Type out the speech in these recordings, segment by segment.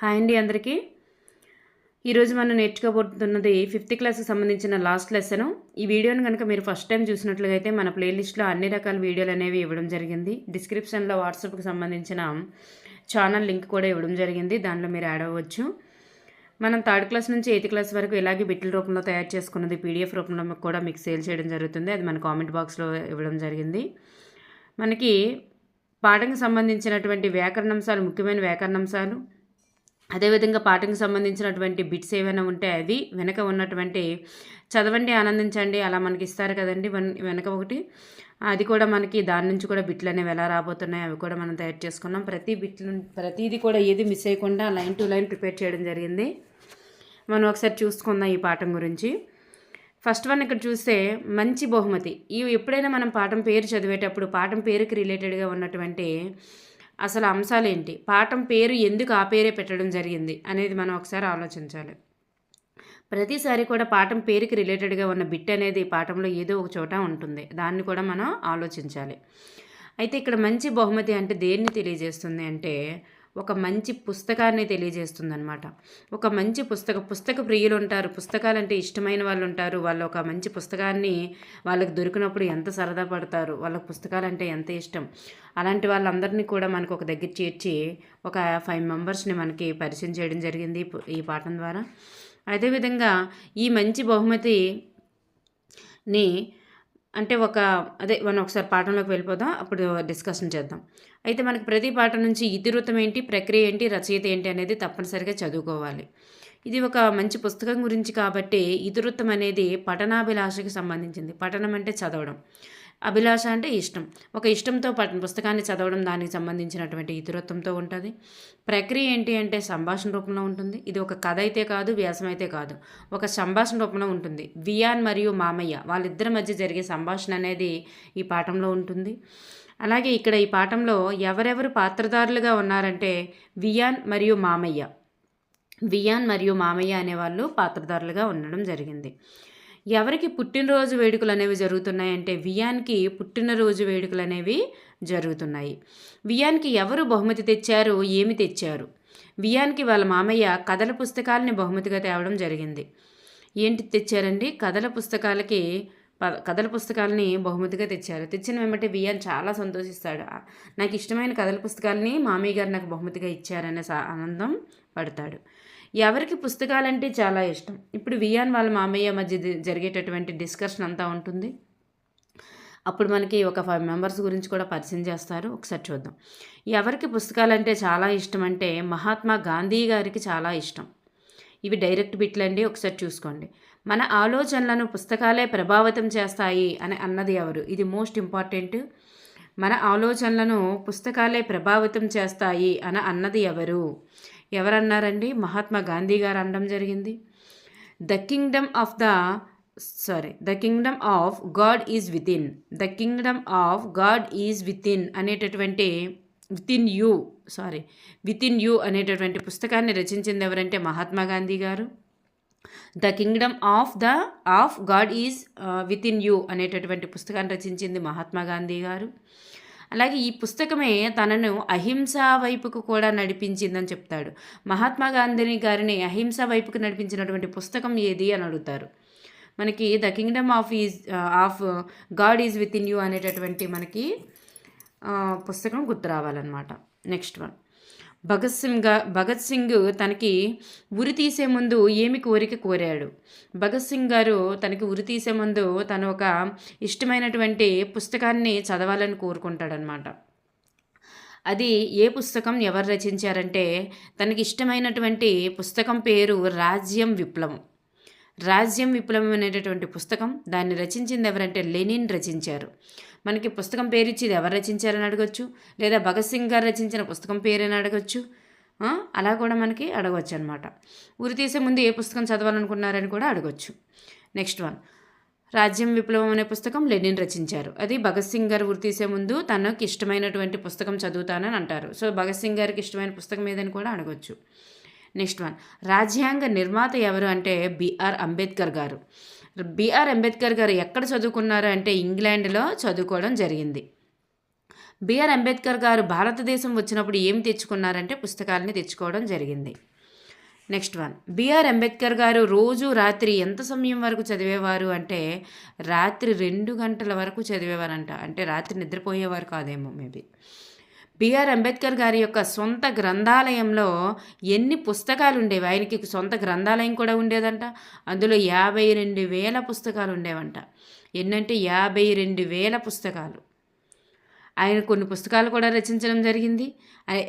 Hi అండి అందరికీ. ఈరోజు మనం నేర్చుకోబోతున్నది 5th క్లాస్కి సంబంధించిన లాస్ట్ లెసన్. ఈ వీడియోని కనుక మీరు ఫస్ట్ టైం చూసినట్లయితే మన ప్లేలిస్ట్లో అన్ని రకాల వీడియోలు అనేవి ఇవ్వడం జరిగింది. డిస్క్రిప్షన్లో వాట్సాప్కి సంబంధించిన ఛానల్ లింక్ కూడా ఇవ్వడం జరిగింది, దాంట్లో మీరు యాడ్ అవ్వచ్చు. మనం 3rd క్లాస్ నుంచి 8th క్లాస్ వరకు ఇలాగే బిట్ల రూపంలో తయారు చేసుకున్నది పీడిఎఫ్ రూపంలో కూడా మీకు సేల్ చేయడం జరుగుతుంది. అది మన కామెంట్ బాక్స్లో ఇవ్వడం జరిగింది. మనకి పాఠంకి సంబంధించినటువంటి వ్యాకరణాంశాలు, ముఖ్యమైన వ్యాకరణాంశాలు, అదేవిధంగా పాఠంకి సంబంధించినటువంటి బిట్స్ ఏమైనా ఉంటే అవి వెనక ఉన్నటువంటి చదవండి ఆనందించండి అలా మనకి ఇస్తారు కదండి వెనక ఒకటి, అది కూడా మనకి దాని నుంచి కూడా బిట్లు అనేవి ఎలా రాబోతున్నాయి అవి కూడా మనం తయారు చేసుకున్నాం. ప్రతిదీ కూడా ఏది మిస్ అయ్యకుండా లైన్ టు లైన్ ప్రిపేర్ చేయడం జరిగింది. మనం ఒకసారి చూసుకుందాం ఈ పాఠం గురించి. ఫస్ట్ వన్ ఇక్కడ చూస్తే మంచి బహుమతి. ఇవి ఎప్పుడైనా మనం పాఠం పేరు చదివేటప్పుడు పాఠం పేరుకి రిలేటెడ్గా ఉన్నటువంటి అసలు అంశాలు ఏంటి, పాఠం పేరు ఎందుకు ఆ పేరే పెట్టడం జరిగింది అనేది మనం ఒకసారి ఆలోచించాలి. ప్రతిసారి కూడా పాఠం పేరుకి రిలేటెడ్గా ఉన్న బిట్ అనేది పాఠంలో ఏదో ఒక చోట ఉంటుంది, దాన్ని కూడా మనం ఆలోచించాలి. అయితే ఇక్కడ మంచి బహుమతి అంటే దేన్ని తెలియజేస్తుంది అంటే ఒక మంచి పుస్తకాన్ని తెలియజేస్తుంది అనమాట. ఒక మంచి పుస్తక ప్రియులు ఉంటారు, పుస్తకాలంటే ఇష్టమైన వాళ్ళు ఉంటారు. వాళ్ళు ఒక మంచి పుస్తకాన్ని వాళ్ళకి దొరికినప్పుడు ఎంత సరదా పడతారు, వాళ్ళకి పుస్తకాలంటే ఎంత ఇష్టం. అలాంటి వాళ్ళందరినీ కూడా మనకు ఒక దగ్గర చేర్చి ఒక 5 మెంబర్స్ని మనకి పరిచయం చేయడం జరిగింది ఈ పాఠం ద్వారా. అదేవిధంగా ఈ మంచి బహుమతిని అంటే మనం ఒకసారి పాఠంలోకి వెళ్ళిపోదాం, అప్పుడు డిస్కషన్ చేద్దాం. అయితే మనకి ప్రతి పాఠం నుంచి ఇతివృత్తం ఏంటి, ప్రక్రియ ఏంటి, రచయిత ఏంటి అనేది తప్పనిసరిగా చదువుకోవాలి. ఇది ఒక మంచి పుస్తకం గురించి కాబట్టి ఇతివృత్తం అనేది పఠనాభిలాషకి సంబంధించింది. పఠనం అంటే చదవడం, అభిలాష అంటే ఇష్టం. ఒక ఇష్టంతో పుస్తకాన్ని చదవడం, దానికి సంబంధించినటువంటి ఇతివృత్తంతో ఉంటుంది. ప్రక్రియ ఏంటి అంటే సంభాషణ రూపంలో ఉంటుంది. ఇది ఒక కథ అయితే కాదు, వ్యాసం అయితే కాదు, ఒక సంభాషణ రూపంలో ఉంటుంది. వియాన్ మరియు మామయ్య వాళ్ళిద్దరి మధ్య జరిగే సంభాషణ అనేది ఈ పాఠంలో ఉంటుంది. అలాగే ఇక్కడ ఈ పాఠంలో ఎవరెవరు పాత్రధారులుగా ఉన్నారంటే వియాన్ మరియు మామయ్య అనేవాళ్ళు పాత్రధారులుగా ఉండడం జరిగింది. ఎవరికి పుట్టినరోజు వేడుకలు అనేవి జరుగుతున్నాయంటే వియాన్కి పుట్టినరోజు వేడుకలు అనేవి జరుగుతున్నాయి. వియాన్కి ఎవరు బహుమతి తెచ్చారు, ఏమి తెచ్చారు? వియాన్కి వాళ్ళ మామయ్య కథల పుస్తకాలని బహుమతిగా తేవడం జరిగింది. ఏంటి తెచ్చారండి? కథల పుస్తకాలని బహుమతిగా తెచ్చారు. తెచ్చిన వెంబటే వియాన్ చాలా సంతోషిస్తాడు. నాకు ఇష్టమైన కథల పుస్తకాలని మామయ్య గారు నాకు బహుమతిగా ఇచ్చారనే ఆనందం పడతాడు. ఎవరికి పుస్తకాలంటే చాలా ఇష్టం? ఇప్పుడు వియాన్ వాళ్ళ మామయ్య మధ్య జరిగేటటువంటి డిస్కషన్ అంతా ఉంటుంది. అప్పుడు మనకి ఒక 5 మెంబర్స్ గురించి కూడా పరిచయం చేస్తారు, ఒకసారి చూద్దాం. ఎవరికి పుస్తకాలంటే చాలా ఇష్టం అంటే మహాత్మా గాంధీ గారికి చాలా ఇష్టం. ఇవి డైరెక్ట్ బిట్లండి, ఒకసారి చూసుకోండి. మన ఆలోచనలను పుస్తకాలే ప్రభావితం చేస్తాయి అని అన్నది ఎవరు? ఇది మోస్ట్ ఇంపార్టెంట్. మన ఆలోచనలను పుస్తకాలే ప్రభావితం చేస్తాయి అని అన్నది ఎవరన్నారండి? మహాత్మా గాంధీ గారు అనడం జరిగింది. The Kingdom of God is within అనేటటువంటి వితిన్ యూ అనేటటువంటి పుస్తకాన్ని రచించింది ఎవరంటే మహాత్మా గాంధీ గారు. The Kingdom of God is within you అనేటటువంటి పుస్తకాన్ని రచించింది మహాత్మా గాంధీ గారు. అలాగే ఈ పుస్తకమే తనను అహింస వైపుకు కూడా నడిపించిందని చెప్తాడు. మహాత్మా గాంధీ గారిని అహింస వైపుకు నడిపించినటువంటి పుస్తకం ఏది అని అడుగుతారు. మనకి the Kingdom of God is with in you అనేటటువంటి మనకి పుస్తకం గుర్తు రావాలన్నమాట. నెక్స్ట్ వన్, భగత్ సింగ్ తనకి ఉరి తీసే ముందు ఏమి కోరాడు? భగత్ సింగ్ గారు తనకి ఉరి తీసే ముందు తను ఒక ఇష్టమైనటువంటి పుస్తకాన్ని చదవాలని కోరుకుంటాడనమాట. అది ఏ పుస్తకం, ఎవరు రచించారంటే తనకి ఇష్టమైనటువంటి పుస్తకం పేరు రాజ్యం విప్లవం అనేటటువంటి పుస్తకం. దాన్ని రచించింది ఎవరంటే లెనిన్ రచించారు. మనకి పుస్తకం పేరు ఇచ్చి ఎవరు రచించారని అడగచ్చు, లేదా భగత్ సింగ్ గారు రచించిన పుస్తకం పేరని అడగచ్చు. అలా కూడా మనకి అడగవచ్చు అనమాట. ఉరి తీసే ముందు ఏ పుస్తకం చదవాలనుకున్నారని కూడా అడగచ్చు. నెక్స్ట్ వన్, రాజ్యం విప్లవం అనే పుస్తకం లెనిన్ రచించారు. అది భగత్ సింగ్ గారు ఉరి తీసే ముందు తనకి ఇష్టమైనటువంటి పుస్తకం చదువుతానని అంటారు. సో భగత్ సింగ్ గారికి ఇష్టమైన పుస్తకం ఏదని కూడా అడగచ్చు. నెక్స్ట్ వన్, రాజ్యాంగ నిర్మాత ఎవరు అంటే బిఆర్ అంబేద్కర్ గారు. బిఆర్ అంబేద్కర్ గారు ఎక్కడ చదువుకున్నారు అంటే ఇంగ్లాండ్లో చదువుకోవడం జరిగింది. బిఆర్ అంబేద్కర్ గారు భారతదేశం వచ్చినప్పుడు ఏం తెచ్చుకున్నారంటే పుస్తకాలని తెచ్చుకోవడం జరిగింది. నెక్స్ట్ వన్, బిఆర్ అంబేద్కర్ గారు రోజు రాత్రి ఎంత సమయం వరకు చదివేవారు అంటే రాత్రి 2 గంటల వరకు చదివేవారంట. అంటే రాత్రి నిద్రపోయేవారు కాదేమో మేబీ. బిఆర్ అంబేద్కర్ గారి యొక్క సొంత గ్రంథాలయంలో ఎన్ని పుస్తకాలు ఉండేవి? ఆయనకి సొంత గ్రంథాలయం కూడా ఉండేదంట. అందులో 52,000 పుస్తకాలు ఉండేవంట. ఎన్నంటే 52,000 పుస్తకాలు. ఆయన కొన్ని పుస్తకాలు కూడా రచించడం జరిగింది.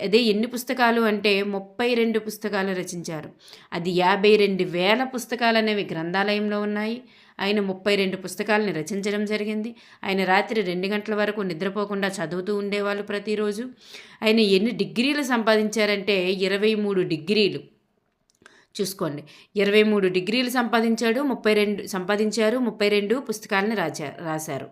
అదే ఎన్ని పుస్తకాలు అంటే 32 పుస్తకాలు రచించారు. అది 52,000 పుస్తకాలు అనేవి గ్రంథాలయంలో ఉన్నాయి. ఆయన 32 పుస్తకాలని రచించడం జరిగింది. ఆయన రాత్రి 2 గంటల వరకు నిద్రపోకుండా చదువుతూ ఉండేవాళ్ళు ప్రతిరోజు. ఆయన ఎన్ని డిగ్రీలు సంపాదించారంటే 23 డిగ్రీలు. చూసుకోండి, 23 డిగ్రీలు సంపాదించారు. 32 పుస్తకాలని రాశారు.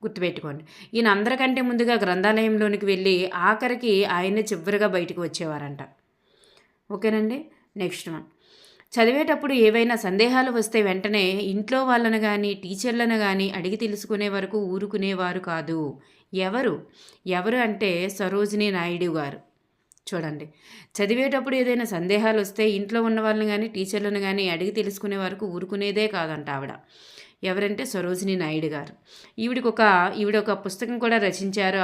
గుర్తుపెట్టుకోండి. ఈయన అందరికంటే ముందుగా గ్రంథాలయంలోనికి వెళ్ళి ఆఖరికి ఆయనే చివరిగా బయటకు వచ్చేవారంట. ఓకేనండి. నెక్స్ట్ వన్, చదివేటప్పుడు ఏవైనా సందేహాలు వస్తే వెంటనే ఇంట్లో వాళ్ళను కానీ టీచర్లను కానీ అడిగి తెలుసుకునే వరకు ఊరుకునేవారు కాదు. ఎవరు అంటే సరోజినీ నాయుడు గారు. చూడండి, చదివేటప్పుడు ఏదైనా సందేహాలు వస్తే ఇంట్లో ఉన్న వాళ్ళని కానీ టీచర్లను కానీ అడిగి తెలుసుకునే వరకు ఊరుకునేదే కాదంట ఆవిడ. ఎవరంటే సరోజినీ నాయుడు గారు. ఈవిడ ఒక పుస్తకం కూడా రచించారు.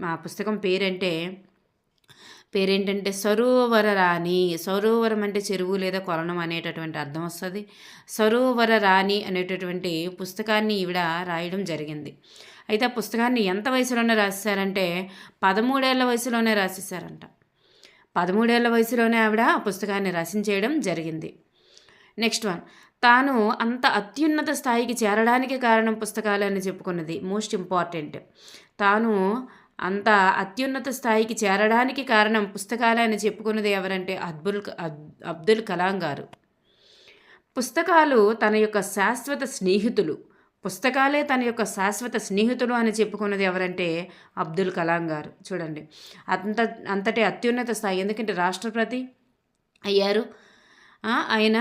ఆ పుస్తకం పేరేంటంటే సరోవర రాణి. సరోవరం అంటే చెరువు లేదా కొలనం అనేటటువంటి అర్థం వస్తుంది. సరోవర రాణి అనేటటువంటి పుస్తకాన్ని ఈవిడ రాయడం జరిగింది. అయితే ఆ పుస్తకాన్ని ఎంత వయసులోనే రాసేసారంటే 13 ఏళ్ల వయసులోనే రాసేసారంట. 13 ఏళ్ల వయసులోనే ఆవిడ ఆ పుస్తకాన్ని రచించేయడం జరిగింది. నెక్స్ట్ వన్, తాను అంత అత్యున్నత స్థాయికి చేరడానికి కారణం పుస్తకాలు అని చెప్పుకున్నది మోస్ట్ ఇంపార్టెంట్. తాను అంత అత్యున్నత స్థాయికి చేరడానికి కారణం పుస్తకాలే అని చెప్పుకున్నది ఎవరంటే అబ్దుల్ కలాం గారు. పుస్తకాలే తన యొక్క శాశ్వత స్నేహితులు అని చెప్పుకున్నది ఎవరంటే అబ్దుల్ కలాం గారు. చూడండి, అంతటి అత్యున్నత స్థాయి. ఎందుకంటే రాష్ట్రపతి అయ్యారు ఆయన.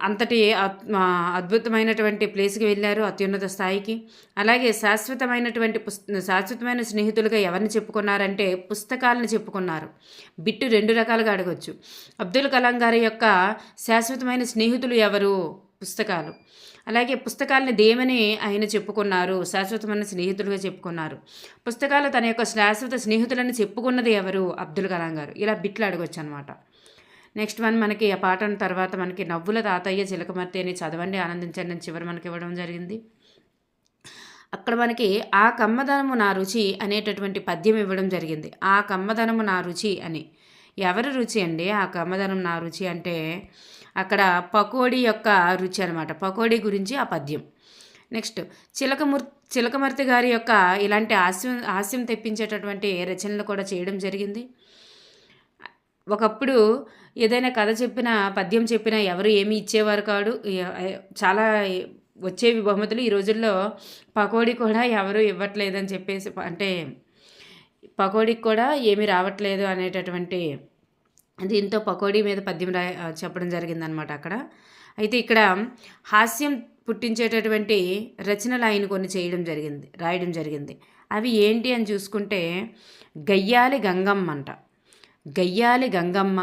అంతటి అద్భుతమైనటువంటి ప్లేస్కి వెళ్ళారు, అత్యున్నత స్థాయికి. అలాగే శాశ్వతమైన స్నేహితులుగా ఎవరిని చెప్పుకున్నారంటే పుస్తకాలను చెప్పుకున్నారు. బిట్టు 2 రకాలుగా అడగొచ్చు. అబ్దుల్ కలాం గారి యొక్క శాశ్వతమైన స్నేహితులు ఎవరు? పుస్తకాలు. అలాగే పుస్తకాలని దేమని ఆయన చెప్పుకున్నారు? శాశ్వతమైన స్నేహితులుగా చెప్పుకున్నారు. పుస్తకాలు తన యొక్క శాశ్వత స్నేహితులను చెప్పుకున్నది ఎవరు? అబ్దుల్ కలాం గారు. ఇలా బిట్లు అడగొచ్చు అనమాట. నెక్స్ట్ వన్, మనకి ఆ పాఠం తర్వాత మనకి నవ్వుల తాతయ్య చిలకమర్తి అని చదవండి ఆనందించండి అని చివరి మనకి ఇవ్వడం జరిగింది. అక్కడ మనకి ఆ కమ్మదనము నా రుచి అనేటటువంటి పద్యం ఇవ్వడం జరిగింది. ఆ కమ్మదనము నా రుచి అని. ఎవరి రుచి అండి ఆ కమ్మదనం నా రుచి అంటే? అక్కడ పకోడీ యొక్క రుచి అనమాట. పకోడీ గురించి ఆ పద్యం. నెక్స్ట్, చిలకమర్తి గారి యొక్క ఇలాంటి హాస్యం తెప్పించేటటువంటి రచనలు కూడా చేయడం జరిగింది. ఒకప్పుడు ఏదైనా కథ చెప్పినా పద్యం చెప్పినా ఎవరు ఏమీ ఇచ్చేవారు కాదు. చాలా వచ్చేవి బహుమతులు. ఈ రోజుల్లో పకోడీ కూడా ఎవరు ఇవ్వట్లేదని చెప్పేసి, అంటే పకోడీకి కూడా ఏమీ రావట్లేదు అనేటటువంటి దీంతో పకోడీ మీద పద్యం చెప్పడం జరిగిందనమాట అక్కడ. అయితే ఇక్కడ హాస్యం పుట్టించేటటువంటి రచనలు ఆయన కొన్ని రాయడం జరిగింది. అవి ఏంటి అని చూసుకుంటే గయ్యాలి గంగమ్మ అంట. గయ్యాలి గంగమ్మ,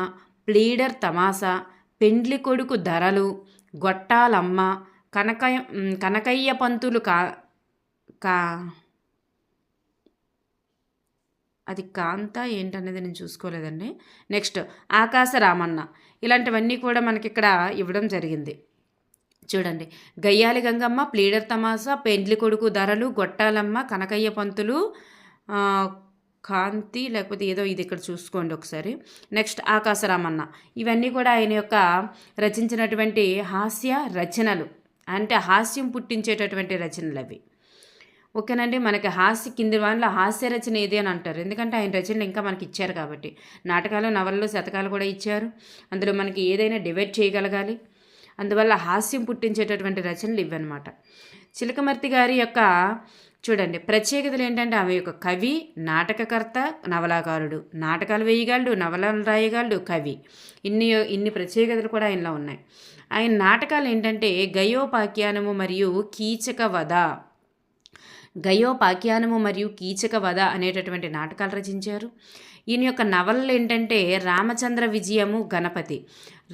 ప్లీడర్ తమాసా, పెండ్లి కొడుకు ధరలు, గొట్టాలమ్మ, కనకయ్య పంతులు అది కాంత ఏంటనేది నేను చూసుకోలేదండి. నెక్స్ట్, ఆకాశ రామన్న. ఇలాంటివన్నీ కూడా మనకి ఇక్కడ ఇవ్వడం జరిగింది. చూడండి, గయ్యాలి గంగమ్మ, ప్లీడర్ తమాసా, పెండ్లి కొడుకు ధరలు, గొట్టాలమ్మ, కనకయ్య పంతులు, కాంతి లేకపోతే ఏదో ఇది ఇక్కడ చూసుకోండి ఒకసారి. నెక్స్ట్, ఆకాశరామన్న. ఇవన్నీ కూడా ఆయన యొక్క రచించినటువంటి హాస్య రచనలు, అంటే హాస్యం పుట్టించేటటువంటి రచనలు అవి. ఓకేనండి. మనకి కింది వాళ్ళ హాస్య రచన ఏది అని అంటారు. ఎందుకంటే ఆయన రచనలు ఇంకా మనకి ఇచ్చారు కాబట్టి. నాటకాలు, నవలలు, శతకాలు కూడా ఇచ్చారు. అందులో మనకి ఏదైనా డివైడ్ చేయగలగాలి. అందువల్ల హాస్యం పుట్టించేటటువంటి రచనలు ఇవన్నమాట. చిలకమర్తి గారి యొక్క చూడండి ప్రత్యేకతలు ఏంటంటే ఆమె యొక్క కవి, నాటకకర్త, నవలాకారుడు. నాటకాలు వేయగలడు, నవలలు రాయగలడు, కవి. ఇన్ని ప్రత్యేకతలు కూడా ఆయనలో ఉన్నాయి. ఆయన నాటకాలు ఏంటంటే గయోపాఖ్యానము మరియు కీచక వధ. గయోపాఖ్యానము మరియు కీచక వధ అనేటటువంటి నాటకాలు రచించారు. ఈయన యొక్క నవలలు ఏంటంటే రామచంద్ర విజయము గణపతి.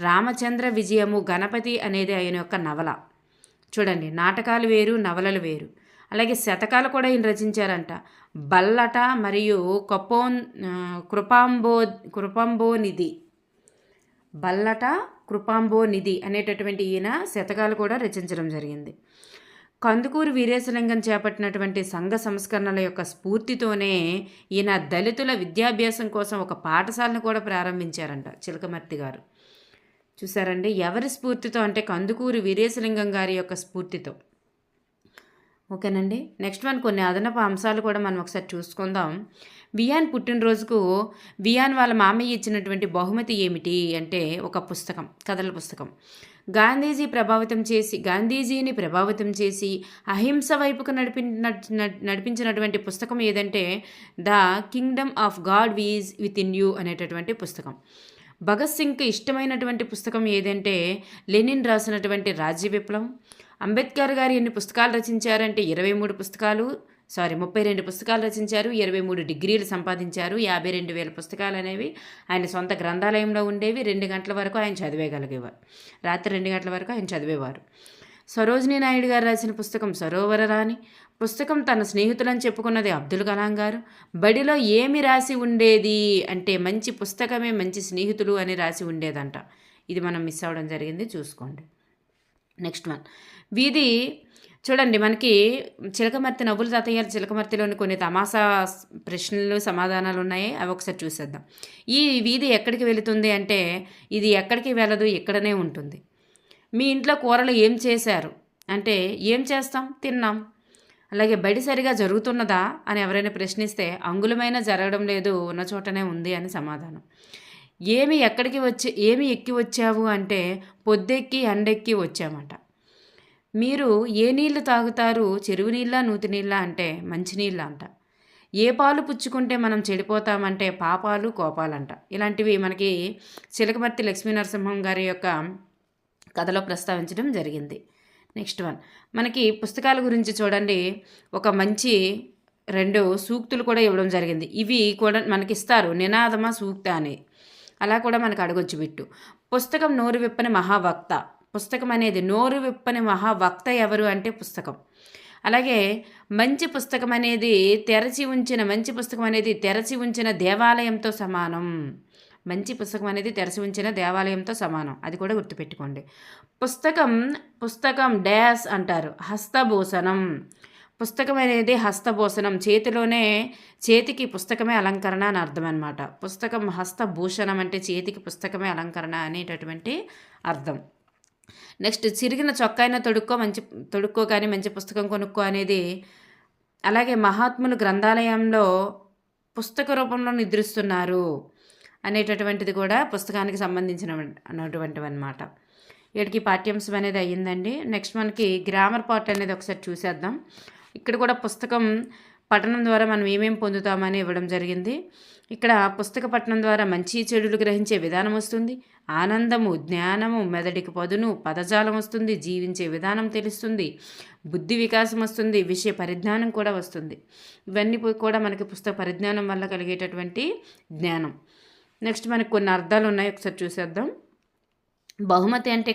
రామచంద్ర విజయము గణపతి అనేది ఆయన యొక్క నవల. చూడండి, నాటకాలు వేరు, నవలలు వేరు. అలాగే శతకాలు కూడా ఈయన రచించారంట. బల్లట మరియు కృపాంబోనిధి, బల్లట కృపాంబోనిధి అనేటటువంటి ఈయన శతకాలు కూడా రచించడం జరిగింది. కందుకూరి వీరేశలింగం చేపట్టినటువంటి సంఘ సంస్కరణల యొక్క స్ఫూర్తితోనే ఈయన దళితుల విద్యాభ్యాసం కోసం ఒక పాఠశాలను కూడా ప్రారంభించారంట చిలకమర్తి గారు. చూసారండి, ఎవరి స్ఫూర్తితో అంటే కందుకూరి వీరేశలింగం గారి యొక్క స్ఫూర్తితో. ఓకేనండి. నెక్స్ట్ వన్ కొన్ని అదనపు అంశాలు కూడా మనం ఒకసారి చూసుకుందాం. వియాన్ పుట్టినరోజుకు వియాన్ వాళ్ళ మామయ్య ఇచ్చినటువంటి బహుమతి ఏమిటి అంటే ఒక పుస్తకం, కథల పుస్తకం. గాంధీజీని ప్రభావితం చేసి అహింస వైపుకు నడిపించినటువంటి పుస్తకం ఏదంటే the Kingdom of God is with in you అనేటటువంటి పుస్తకం. భగత్ సింగ్కి ఇష్టమైనటువంటి పుస్తకం ఏదంటే లెనిన్ రాసినటువంటి రాజ్య విప్లవం. అంబేద్కర్ గారు ఎన్ని పుస్తకాలు రచించారంటే 32 పుస్తకాలు రచించారు. 23 డిగ్రీలు సంపాదించారు. 52,000 పుస్తకాలు అనేవి ఆయన సొంత గ్రంథాలయంలో ఉండేవి. 2 గంటల వరకు ఆయన చదివేగలిగేవారు. రాత్రి 2 గంటల వరకు ఆయన చదివేవారు. సరోజినీ నాయుడు గారు రాసిన పుస్తకం సరోవర రాణి పుస్తకం తన స్నేహితులని చెప్పుకున్నది అబ్దుల్ కలాం గారు. బడిలో ఏమి రాసి ఉండేది అంటే మంచి పుస్తకమే మంచి స్నేహితులు అని రాసి ఉండేదంట. ఇది మనం మిస్ అవ్వడం జరిగింది, చూసుకోండి. నెక్స్ట్ వన్ వీధి. చూడండి, మనకి చిలకమర్తి నవ్వుల తాతయ్య చిలకమర్తిలోని కొన్ని తమాషా ప్రశ్నలు సమాధానాలు ఉన్నాయి. అవి ఒకసారి చూసేద్దాం. ఈ వీధి ఎక్కడికి వెళుతుంది అంటే ఇది ఎక్కడికి వెళ్ళదు, ఇక్కడనే ఉంటుంది. మీ ఇంట్లో కూరలు ఏం చేశారు అంటే ఏం చేస్తాం, తిన్నాం. అలాగే బడి సరిగా జరుగుతున్నదా అని ఎవరైనా ప్రశ్నిస్తే అంగుళమైనా జరగడం లేదు, ఉన్న చోటనే ఉంది అని సమాధానం. ఏమి ఎక్కి వచ్చావు అంటే పొద్దెక్కి ఎండెక్కి వచ్చామంట. మీరు ఏ నీళ్లు తాగుతారు, చెరువు నీళ్ళ నూతి నీళ్ళ అంటే మంచినీళ్ళ అంట. ఏ పాలు పుచ్చుకుంటే మనం చెడిపోతామంటే పాపాలు కోపాలంట. ఇలాంటివి మనకి చిలకమర్తి లక్ష్మీ నరసింహం గారి యొక్క కథలో ప్రస్తావించడం జరిగింది. నెక్స్ట్ వన్ మనకి పుస్తకాల గురించి చూడండి, ఒక మంచి 2 సూక్తులు కూడా ఇవ్వడం జరిగింది. ఇవి కూడా మనకి ఇస్తారు, నినాదమా సూక్త అని. అలా కూడా మనకు అడగొచ్చు బిట్టు. పుస్తకం నోరు విప్పని మహావక్త. పుస్తకం అనేది నోరు విప్పని మహావక్త ఎవరు అంటే పుస్తకం. అలాగే మంచి పుస్తకం అనేది తెరచి ఉంచిన దేవాలయంతో సమానం. మంచి పుస్తకం అనేది తెరచి ఉంచిన దేవాలయంతో సమానం, అది కూడా గుర్తుపెట్టుకోండి. పుస్తకం డాష్ అంటారు, హస్తభూషణం. పుస్తకం అనేది హస్తభూషణం, చేతికి పుస్తకమే అలంకరణ అని అర్థం అనమాట. పుస్తకం హస్తభూషణం అంటే చేతికి పుస్తకమే అలంకరణ అనేటటువంటి అర్థం. నెక్స్ట్ చిరిగిన చొక్కాయిన తొడుక్కో కానీ మంచి పుస్తకం కొనుక్కో అనేది. అలాగే మహాత్ములు గ్రంథాలయంలో పుస్తక రూపంలో నిద్రిస్తున్నారు అనేటటువంటిది కూడా పుస్తకానికి సంబంధించినటువంటివి అన్నమాట. వీటికి పాఠ్యాంశం అనేది అయ్యిందండి. నెక్స్ట్ మనకి గ్రామర్ పార్ట్ అనేది ఒకసారి చూసేద్దాం. ఇక్కడ కూడా పుస్తకం పఠనం ద్వారా మనం ఏమేమి పొందుతామని ఇవ్వడం జరిగింది. ఇక్కడ పుస్తక పఠనం ద్వారా మంచి చెడులు గ్రహించే విధానం వస్తుంది, ఆనందము, జ్ఞానము, మెదడికి పదును, పదజాలం వస్తుంది, జీవించే విధానం తెలుస్తుంది, బుద్ధి వికాసం వస్తుంది, విషయ పరిజ్ఞానం కూడా వస్తుంది. ఇవన్నీ కూడా మనకి పుస్తక పరిజ్ఞానం వల్ల కలిగేటటువంటి జ్ఞానం. నెక్స్ట్ మనకి కొన్ని అర్థాలు ఉన్నాయి, ఒకసారి చూసేద్దాం. బహుమతి అంటే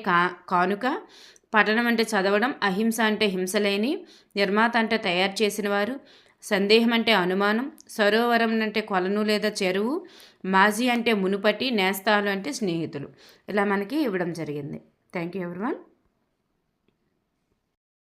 కానుక, పఠనం అంటే చదవడం, అహింస అంటే హింసలేని, నిర్మాత అంటే తయారు చేసిన వారు, సందేహం అంటే అనుమానం, సరోవరం అంటే కొలను లేదా చెరువు, మాజీ అంటే మునుపటి, నేస్తాలు అంటే స్నేహితులు. ఇలా మనకి ఇవ్వడం జరిగింది. Thank you everyone.